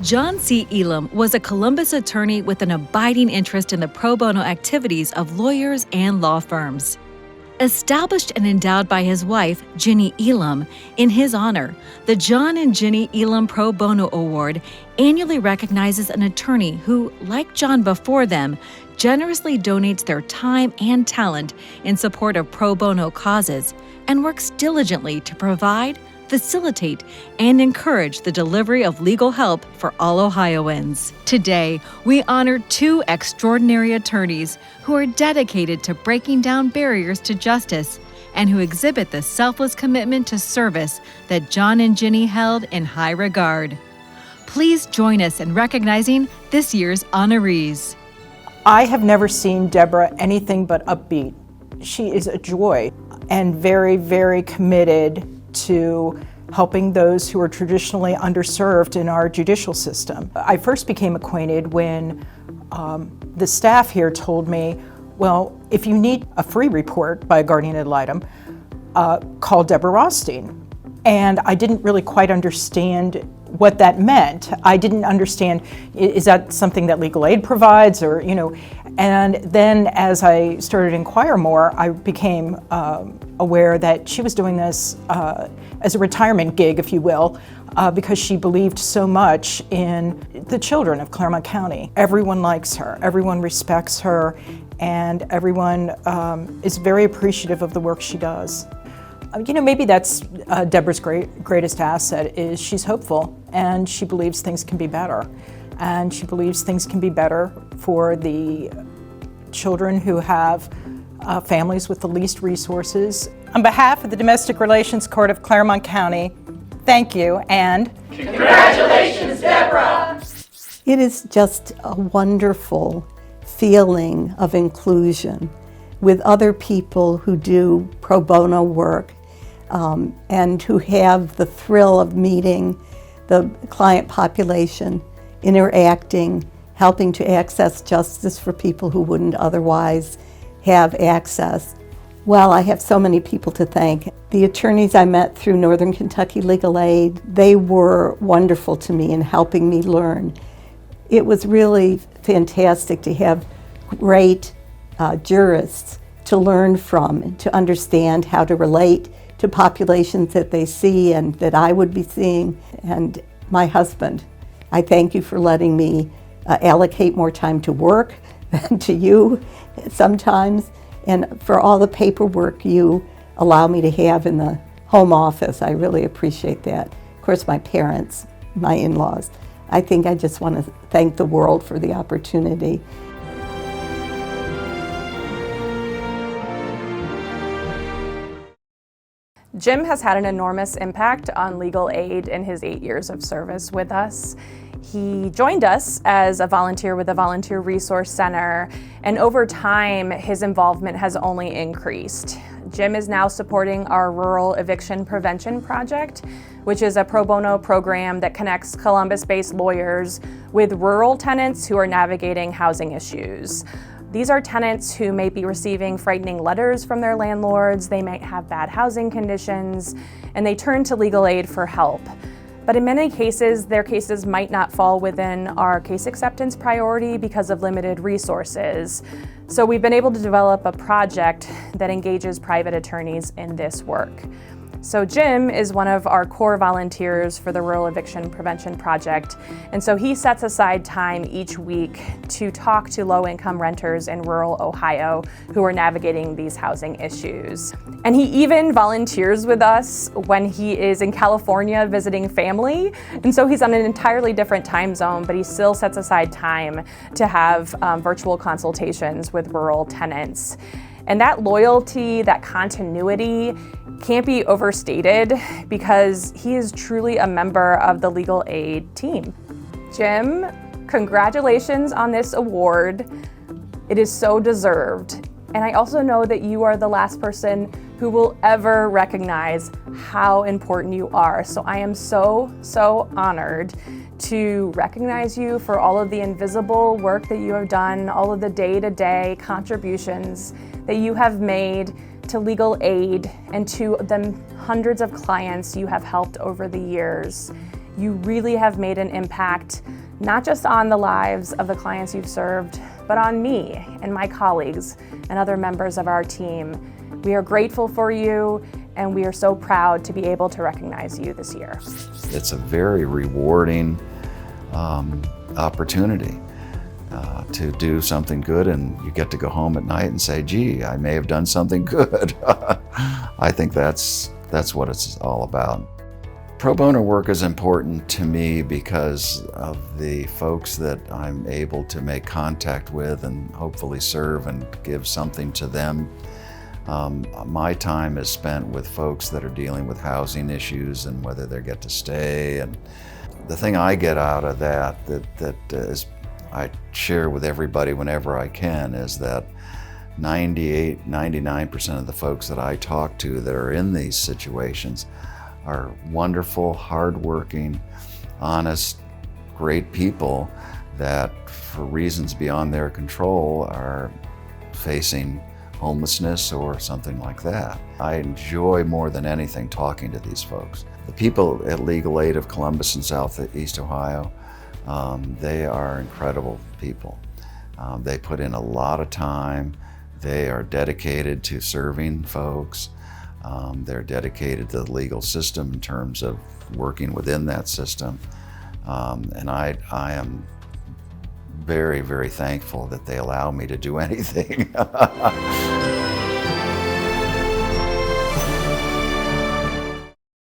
John C. Elam was a Columbus attorney with an abiding interest in the pro bono activities of lawyers and law firms. Established and endowed by his wife, Ginny Elam, in his honor, the John and Ginny Elam Pro Bono Award annually recognizes an attorney who, like John before them, generously donates their time and talent in support of pro bono causes and works diligently to provide, facilitate, and encourage the delivery of legal help for all Ohioans. Today, we honor two extraordinary attorneys who are dedicated to breaking down barriers to justice and who exhibit the selfless commitment to service that John and Ginny held in high regard. Please join us in recognizing this year's honorees. I have never seen Debra anything but upbeat. She is a joy and very, very committed to helping those who are traditionally underserved in our judicial system. I first became acquainted when the staff here told me, well, if you need a free report by a guardian ad litem, call Debra Rothstein. And I didn't really quite understand what that meant. I didn't understand, is that something that legal aid provides, or, and then as I started to inquire more, I became aware that she was doing this as a retirement gig, if you will, because she believed so much in the children of Claremont County. Everyone likes her, everyone respects her, and everyone is very appreciative of the work she does. Maybe that's Debra's greatest asset, is she's hopeful and she believes things can be better. And she believes things can be better for the children who have families with the least resources. On behalf of the Domestic Relations Court of Claremont County, thank you and congratulations, Debra! It is just a wonderful feeling of inclusion with other people who do pro bono work and who have the thrill of meeting the client population, interacting, helping to access justice for people who wouldn't otherwise have access. Well, I have so many people to thank. The attorneys I met through Northern Kentucky Legal Aid, they were wonderful to me in helping me learn. It was really fantastic to have great jurists to learn from and to understand how to relate to populations that they see and that I would be seeing. And my husband, I thank you for letting me allocate more time to work than to you sometimes, and for all the paperwork you allow me to have in the home office. I really appreciate that. Of course, my parents, my in-laws. I think I just want to thank the world for the opportunity. Jim has had an enormous impact on legal aid in his 8 years of service with us. He joined us as a volunteer with the Volunteer Resource Center, and over time, his involvement has only increased. Jim is now supporting our Rural Eviction Prevention Project, which is a pro bono program that connects Columbus-based lawyers with rural tenants who are navigating housing issues. These are tenants who may be receiving frightening letters from their landlords, they might have bad housing conditions, and they turn to legal aid for help. But in many cases, their cases might not fall within our case acceptance priority because of limited resources. So we've been able to develop a project that engages private attorneys in this work. So Jim is one of our core volunteers for the Rural Eviction Prevention Project, and so he sets aside time each week to talk to low-income renters in rural Ohio who are navigating these housing issues. And he even volunteers with us when he is in California visiting family, and so he's on an entirely different time zone, but he still sets aside time to have virtual consultations with rural tenants. And that loyalty, that continuity, can't be overstated because he is truly a member of the legal aid team. Jim, congratulations on this award. It is so deserved. And I also know that you are the last person who will ever recognize how important you are. So I am so honored to recognize you for all of the invisible work that you have done, all of the day-to-day contributions that you have made to legal aid and to the hundreds of clients you have helped over the years. You really have made an impact, not just on the lives of the clients you've served, but on me and my colleagues and other members of our team. We are grateful for you, and we are so proud to be able to recognize you this year. It's a very rewarding opportunity to do something good, and you get to go home at night and say, gee, I may have done something good. I think that's what it's all about. Pro bono work is important to me because of the folks that I'm able to make contact with and hopefully serve and give something to them. My time is spent with folks that are dealing with housing issues and whether they get to stay. And the thing I get out of that is I share with everybody whenever I can is that 99% of the folks that I talk to that are in these situations are wonderful, hardworking, honest, great people that for reasons beyond their control are facing homelessness or something like that. I enjoy more than anything talking to these folks. The people at Legal Aid of Columbus and Southeast Ohio, they are incredible people. They put in a lot of time. They are dedicated to serving folks. They're dedicated to the legal system in terms of working within that system. And I am very, very thankful that they allow me to do anything.